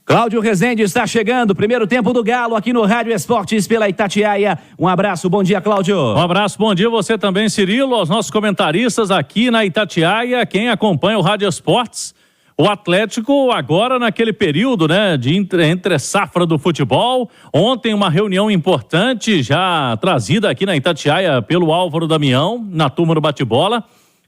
Cláudio Rezende está chegando, primeiro tempo do Galo aqui no Rádio Esportes pela Itatiaia. Um abraço, bom dia, Cláudio. Um abraço, bom dia você também, Cirilo, aos nossos comentaristas aqui na Itatiaia, quem acompanha o Rádio Esportes. O Atlético agora naquele período, né, de entre safra do futebol. Ontem uma reunião importante já trazida aqui na Itatiaia pelo Álvaro Damião, na turma do bate-bola.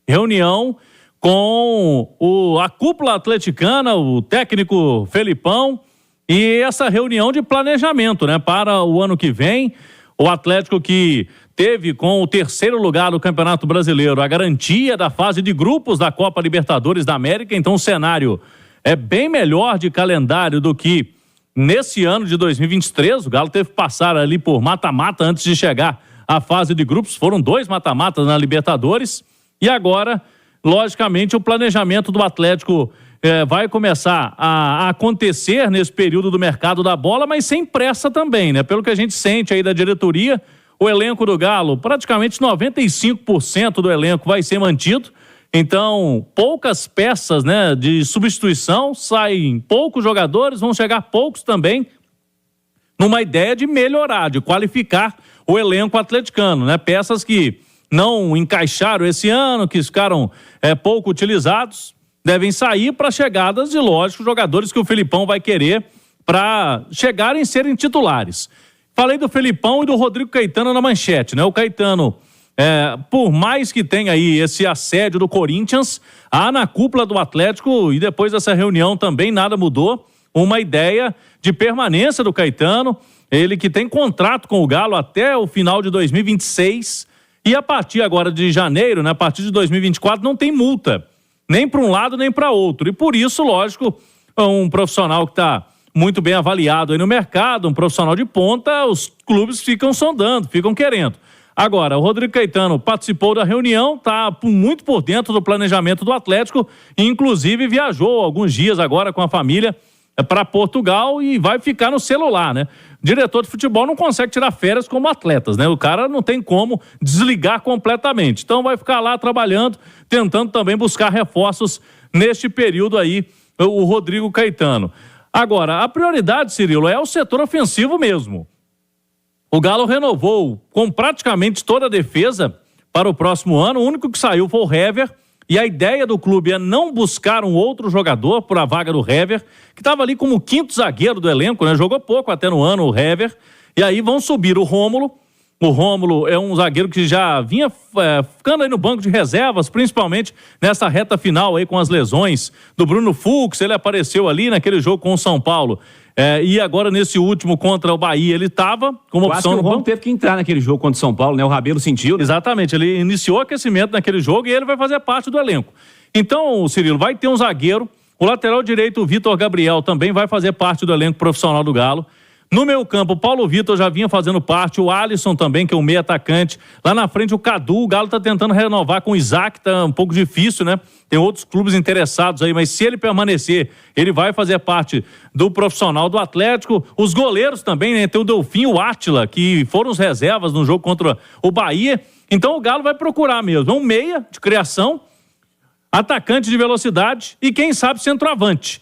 Reunião com a cúpula atleticana, o técnico Felipão, e essa reunião de planejamento, né, para o ano que vem. O Atlético que teve com o terceiro lugar do Campeonato Brasileiro a garantia da fase de grupos da Copa Libertadores da América, então o cenário é bem melhor de calendário do que nesse ano de 2023. O Galo teve que passar ali por mata-mata antes de chegar à fase de grupos, foram 2 mata-matas na Libertadores, e agora, logicamente, o planejamento do Atlético vai começar a acontecer nesse período do mercado da bola, mas sem pressa também, né? Pelo que a gente sente aí da diretoria, o elenco do Galo, praticamente 95% do elenco vai ser mantido. Então, poucas peças, né, de substituição, saem poucos jogadores, vão chegar poucos também, numa ideia de melhorar, de qualificar o elenco atleticano, né? Peças que não encaixaram esse ano, que ficaram pouco utilizados, devem sair para chegadas de, lógico, jogadores que o Felipão vai querer para chegarem e serem titulares. Falei do Felipão e do Rodrigo Caetano na manchete, né? O Caetano, por mais que tenha aí esse assédio do Corinthians, há na cúpula do Atlético, e depois dessa reunião também nada mudou, uma ideia de permanência do Caetano, ele que tem contrato com o Galo até o final de 2026, e a partir agora de janeiro, né, a partir de 2024, não tem multa, nem para um lado nem para outro. E por isso, lógico, um profissional que está muito bem avaliado aí no mercado, um profissional de ponta, os clubes ficam sondando, ficam querendo. Agora, o Rodrigo Caetano participou da reunião, está muito por dentro do planejamento do Atlético, e inclusive viajou alguns dias agora com a família para Portugal e vai ficar no celular, né? Diretor de futebol não consegue tirar férias como atletas, né? O cara não tem como desligar completamente. Então vai ficar lá trabalhando, tentando também buscar reforços neste período aí, o Rodrigo Caetano. Agora, a prioridade, Cirilo, é o setor ofensivo mesmo. O Galo renovou com praticamente toda a defesa para o próximo ano. O único que saiu foi o Hever. E a ideia do clube é não buscar um outro jogador por a vaga do Hever, que estava ali como 5º zagueiro do elenco, né? Jogou pouco até no ano o Hever. E aí vão subir o Rômulo. O Rômulo é um zagueiro que já vinha ficando aí no banco de reservas, principalmente nessa reta final aí com as lesões do Bruno Fux. Ele apareceu ali naquele jogo com o São Paulo. E agora nesse último contra o Bahia ele estava como opção no banco. O Rômulo teve que entrar naquele jogo contra o São Paulo, né? O Rabelo sentiu. Né? Exatamente, ele iniciou o aquecimento naquele jogo e ele vai fazer parte do elenco. Então, Cirilo, vai ter um zagueiro. O lateral direito, o Vitor Gabriel, também vai fazer parte do elenco profissional do Galo. No meio campo, o Paulo Vitor já vinha fazendo parte, o Alisson também, que é o meio atacante. Lá na frente, o Cadu, o Galo tá tentando renovar com o Isaac, tá um pouco difícil, né? Tem outros clubes interessados aí, mas se ele permanecer, ele vai fazer parte do profissional do Atlético. Os goleiros também, né? Tem o Delfim e o Átila, que foram os reservas no jogo contra o Bahia. Então o Galo vai procurar mesmo um meia de criação, atacante de velocidade e quem sabe centroavante.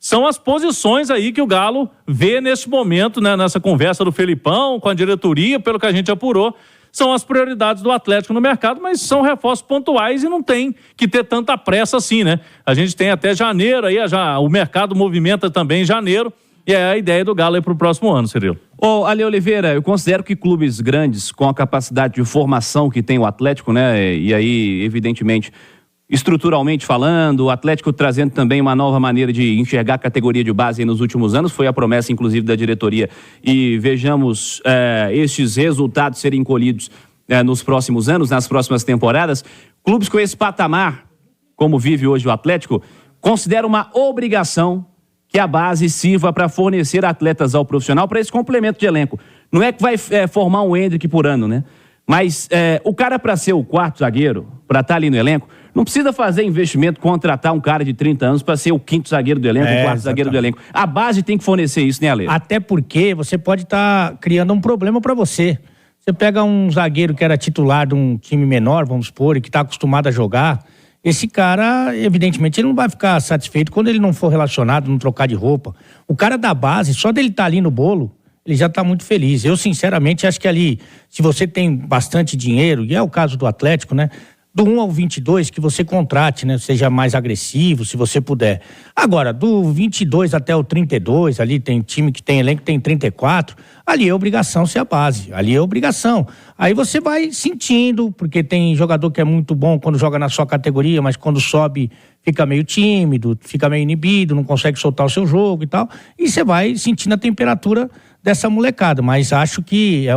São as posições aí que o Galo vê nesse momento, né, nessa conversa do Felipão com a diretoria, pelo que a gente apurou, são as prioridades do Atlético no mercado, mas são reforços pontuais e não tem que ter tanta pressa assim, né? A gente tem até janeiro aí, o mercado movimenta também em janeiro, e é a ideia do Galo aí para o próximo ano, Cirilo. Ô, Ale Oliveira, eu considero que clubes grandes com a capacidade de formação que tem o Atlético, né, e aí, evidentemente, estruturalmente falando, o Atlético trazendo também uma nova maneira de enxergar a categoria de base nos últimos anos, foi a promessa inclusive da diretoria, e vejamos estes resultados serem colhidos nos próximos anos, nas próximas temporadas. Clubes com esse patamar, como vive hoje o Atlético, consideram uma obrigação que a base sirva para fornecer atletas ao profissional para esse complemento de elenco. Não é que vai formar um Endrick por ano, né? Mas o cara, para ser o 4º zagueiro, para estar ali no elenco, não precisa fazer investimento, contratar um cara de 30 anos para ser o 5º zagueiro do elenco, o 4º zagueiro do elenco. A base tem que fornecer isso, né, Ale? Até porque você pode estar criando um problema para você. Você pega um zagueiro que era titular de um time menor, vamos supor, e que está acostumado a jogar, esse cara, evidentemente, ele não vai ficar satisfeito quando ele não for relacionado, não trocar de roupa. O cara da base, só dele estar ali no bolo, ele já está muito feliz. Eu, sinceramente, acho que ali, se você tem bastante dinheiro, e é o caso do Atlético, né? Do 1 ao 22, que você contrate, né? Seja mais agressivo, se você puder. Agora, do 22 até o 32, ali tem time que tem elenco que tem 34, ali é obrigação ser a base, ali é obrigação. Aí você vai sentindo, porque tem jogador que é muito bom quando joga na sua categoria, mas quando sobe fica meio tímido, fica meio inibido, não consegue soltar o seu jogo e tal, e você vai sentindo a temperatura dessa molecada, mas acho que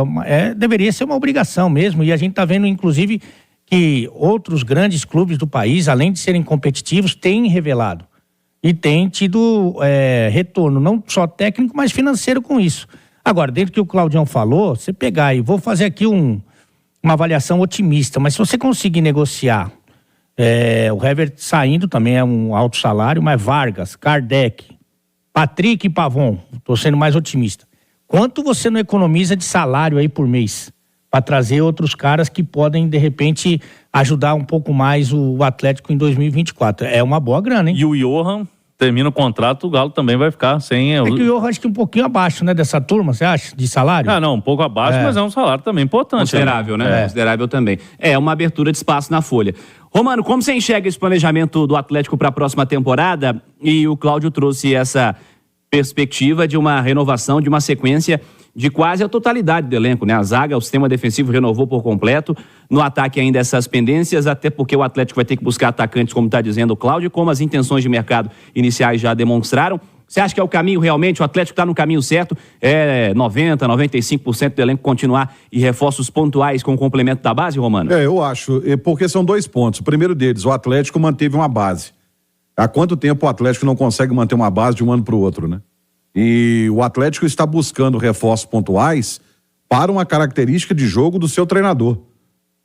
deveria ser uma obrigação mesmo, e a gente tá vendo, inclusive, que outros grandes clubes do país, além de serem competitivos, têm revelado e têm tido retorno, não só técnico, mas financeiro com isso. Agora, dentro do que o Claudião falou, você pegar e vou fazer aqui uma avaliação otimista, mas se você conseguir negociar, o Hever saindo também é um alto salário, mas Vargas, Kardec, Patrick e Pavon, estou sendo mais otimista. Quanto você não economiza de salário aí por mês? Para trazer outros caras que podem, de repente, ajudar um pouco mais o Atlético em 2024. É uma boa grana, hein? E o Johan termina o contrato, o Galo também vai ficar sem... É que o Johan acho que um pouquinho abaixo, né, dessa turma, você acha? De salário? Ah, não, um pouco abaixo, mas é um salário também importante. Considerável, né? Considerável também. É uma abertura de espaço na folha. Romano, como você enxerga esse planejamento do Atlético para a próxima temporada? E o Cláudio trouxe essa perspectiva de uma renovação, de uma sequência de quase a totalidade do elenco, né? A zaga, o sistema defensivo renovou por completo, no ataque ainda essas pendências, até porque o Atlético vai ter que buscar atacantes, como está dizendo o Cláudio, como as intenções de mercado iniciais já demonstraram. Você acha que é o caminho realmente? O Atlético está no caminho certo? 90, 95% do elenco continuar e reforços pontuais com o complemento da base, Romano? Eu acho, porque são dois pontos. O primeiro deles, o Atlético manteve uma base. Há quanto tempo o Atlético não consegue manter uma base de um ano para o outro, né? E o Atlético está buscando reforços pontuais para uma característica de jogo do seu treinador,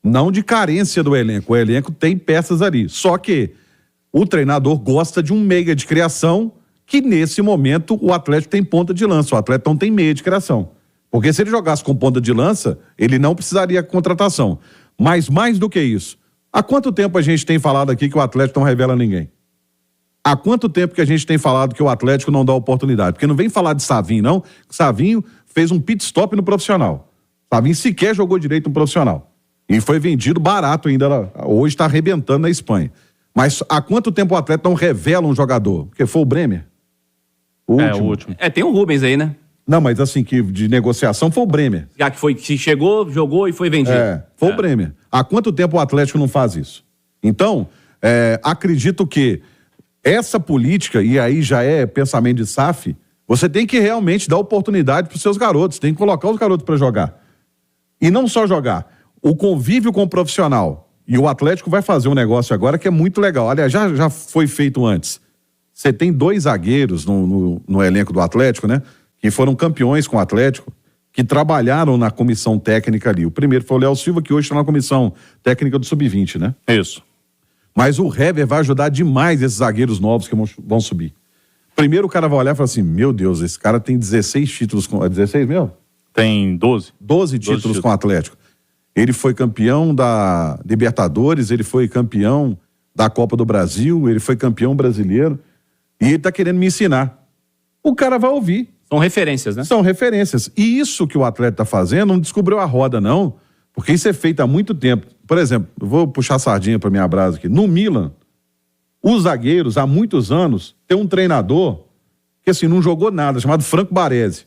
não de carência do elenco. O elenco tem peças ali, só que o treinador gosta de um meia de criação que nesse momento o Atlético tem ponta de lança, o Atlético não tem meia de criação, porque se ele jogasse com ponta de lança, ele não precisaria de contratação. Mas mais do que isso, há quanto tempo a gente tem falado aqui que o Atlético não revela ninguém? Há quanto tempo que a gente tem falado que o Atlético não dá oportunidade? Porque não vem falar de Savinho, não. Savinho fez um pit stop no profissional. Savinho sequer jogou direito no profissional. E foi vendido barato ainda. Hoje está arrebentando na Espanha. Mas há quanto tempo o Atlético não revela um jogador? Porque foi o Bremer. O último. Tem o Rubens aí, né? Não, mas assim, que de negociação foi o Bremer. Já que chegou, jogou e foi vendido. Foi o Bremer. Há quanto tempo o Atlético não faz isso? Então, acredito que essa política, e aí já é pensamento de SAF, você tem que realmente dar oportunidade para os seus garotos, tem que colocar os garotos para jogar. E não só jogar, o convívio com o profissional. E o Atlético vai fazer um negócio agora que é muito legal. Aliás, já foi feito antes. Você tem 2 zagueiros no elenco do Atlético, né? Que foram campeões com o Atlético, que trabalharam na comissão técnica ali. O primeiro foi o Léo Silva, que hoje está na comissão técnica do Sub-20, né? Isso. Mas o Hever vai ajudar demais esses zagueiros novos que vão subir. Primeiro o cara vai olhar e falar assim, meu Deus, esse cara tem 16 títulos com... 16 mesmo? Tem 12. 12 títulos com o Atlético. Ele foi campeão da Libertadores, ele foi campeão da Copa do Brasil, ele foi campeão brasileiro. E ele tá querendo me ensinar. O cara vai ouvir. São referências, né? São referências. E isso que o atleta tá fazendo não descobriu a roda, não. Porque isso é feito há muito tempo. Por exemplo, eu vou puxar a sardinha para minha brasa aqui. No Milan, os zagueiros, há muitos anos, tem um treinador que assim, não jogou nada, chamado Franco Baresi.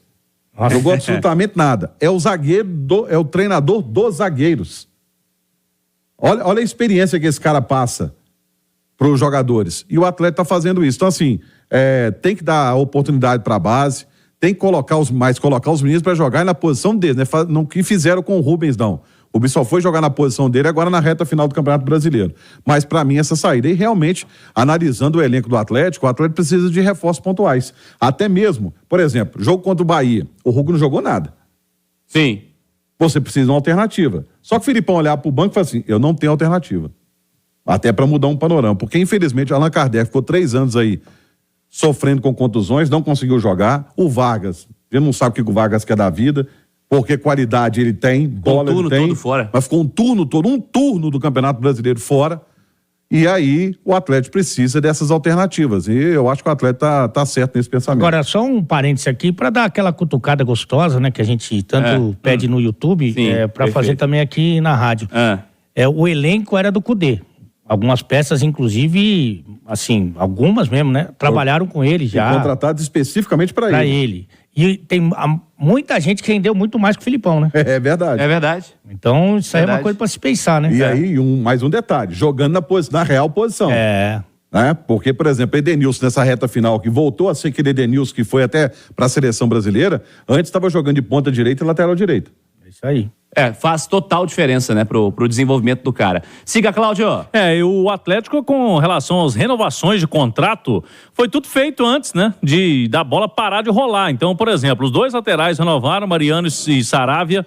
Nossa. Jogou absolutamente nada. É o treinador dos zagueiros. Olha a experiência que esse cara passa para os jogadores. E o atleta está fazendo isso. Então, assim, tem que dar oportunidade para a base, tem que colocar os meninos para jogar na posição deles, né? Não que fizeram com o Rubens, não. O Rubens só foi jogar na posição dele agora na reta final do Campeonato Brasileiro. Mas, para mim, essa saída. E realmente, analisando o elenco do Atlético, o Atlético precisa de reforços pontuais. Até mesmo, por exemplo, jogo contra o Bahia. O Hugo não jogou nada. Sim. Você precisa de uma alternativa. Só que o Filipão olhar pro banco e falar assim, eu não tenho alternativa. Até para mudar um panorama. Porque, infelizmente, o Allan Kardec ficou 3 anos aí sofrendo com contusões, não conseguiu jogar. O Vargas, a gente não sabe o que o Vargas quer da vida, porque qualidade ele tem, bola ele tem. Todo fora. Mas ficou um turno do Campeonato Brasileiro fora. E aí o Atlético precisa dessas alternativas. E eu acho que o Atlético tá certo nesse pensamento. Agora, só um parênteses aqui para dar aquela cutucada gostosa, né? Que a gente tanto pede no YouTube, para fazer também aqui na rádio. O elenco era do Cudê. Algumas peças, inclusive, assim, algumas mesmo, né? Trabalharam com ele já. Contratados especificamente para ele. Para ele. E tem muita gente que rendeu muito mais que o Filipão, né? É verdade. É verdade. Então, isso aí é uma coisa para se pensar, né? E aí, mais um detalhe, jogando na real posição. Né? Porque, por exemplo, Edenilson nessa reta final, que voltou a ser aquele Edenilson que foi até para a seleção brasileira, antes estava jogando de ponta direita e lateral direita. É isso aí. Faz total diferença, né, pro desenvolvimento do cara. Siga, Cláudio. E o Atlético, com relação às renovações de contrato, foi tudo feito antes, né, da bola parar de rolar. Então, por exemplo, os 2 laterais renovaram, Mariano e Saravia.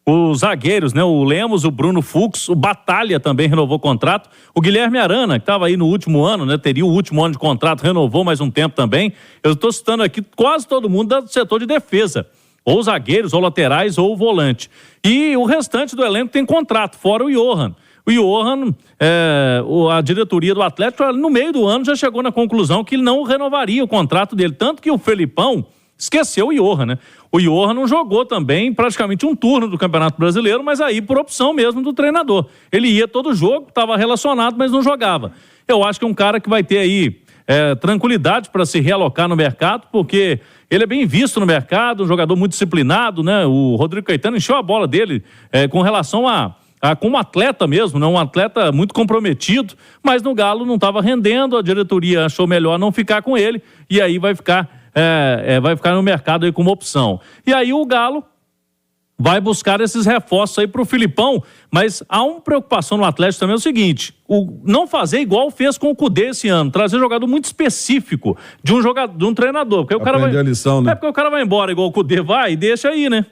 Os zagueiros, né, o Lemos, o Bruno Fux, o Batalha também renovou o contrato. O Guilherme Arana, que estava aí no último ano, né, teria o último ano de contrato, renovou mais um tempo também. Eu estou citando aqui quase todo mundo do setor de defesa. Ou zagueiros, ou laterais, ou volante. E o restante do elenco tem contrato, fora o Johan. O Johan, a diretoria do Atlético, no meio do ano, já chegou na conclusão que ele não renovaria o contrato dele. Tanto que o Felipão esqueceu o Johan, né? O Johan não jogou também praticamente um turno do Campeonato Brasileiro, mas aí por opção mesmo do treinador. Ele ia todo jogo, estava relacionado, mas não jogava. Eu acho que é um cara que vai ter aí tranquilidade para se realocar no mercado, porque ele é bem visto no mercado, um jogador muito disciplinado, né? O Rodrigo Caetano encheu a bola dele com relação como atleta mesmo, né? Um atleta muito comprometido, mas no Galo não estava rendendo, a diretoria achou melhor não ficar com ele, e aí vai ficar no mercado aí como opção. E aí o Galo vai buscar esses reforços aí pro Filipão, mas há uma preocupação no Atlético também, é o seguinte, não fazer igual fez com o Cudê esse ano, trazer um jogador muito específico de um treinador, porque o cara vai... a lição, né? Porque o cara vai embora igual o Cudê vai e deixa aí, né?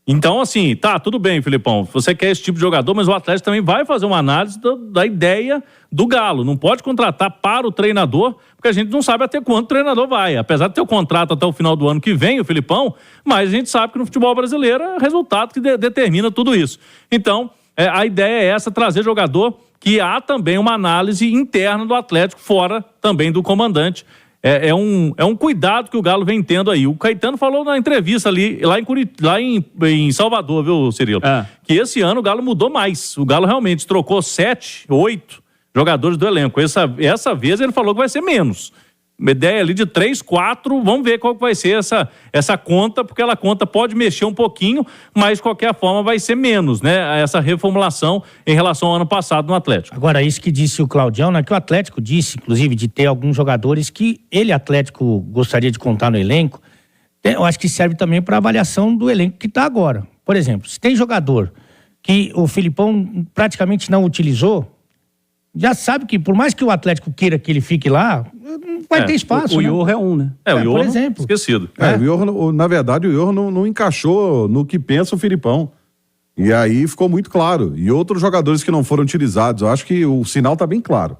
Então, assim, tudo bem, Filipão, você quer esse tipo de jogador, mas o Atlético também vai fazer uma análise da ideia do Galo. Não pode contratar para o treinador, porque a gente não sabe até quando o treinador vai. Apesar de ter o contrato até o final do ano que vem, o Filipão, mas a gente sabe que no futebol brasileiro é resultado que determina tudo isso. Então, a ideia é essa, trazer jogador que há também uma análise interna do Atlético, fora também do comandante. É um cuidado que o Galo vem tendo aí. O Caetano falou na entrevista lá em Salvador, viu, Cirilo? Que esse ano o Galo mudou mais. O Galo realmente trocou 7, 8 jogadores do elenco. Essa vez ele falou que vai ser menos. Uma ideia ali de 3, 4, vamos ver qual que vai ser essa conta, porque ela conta pode mexer um pouquinho, mas de qualquer forma vai ser menos, né? Essa reformulação em relação ao ano passado no Atlético. Agora, isso que disse o Claudião, né? Que o Atlético disse, inclusive, de ter alguns jogadores que ele, Atlético, gostaria de contar no elenco. Eu acho que serve também para avaliação do elenco que está agora. Por exemplo, se tem jogador que o Filipão praticamente não utilizou, já sabe que por mais que o Atlético queira que ele fique lá, não vai ter espaço. O Johan é um, né? O Johan, por exemplo. Esquecido. O Johan, na verdade, o Johan não encaixou no que pensa o Filipão. E aí ficou muito claro. E outros jogadores que não foram utilizados, eu acho que o sinal está bem claro.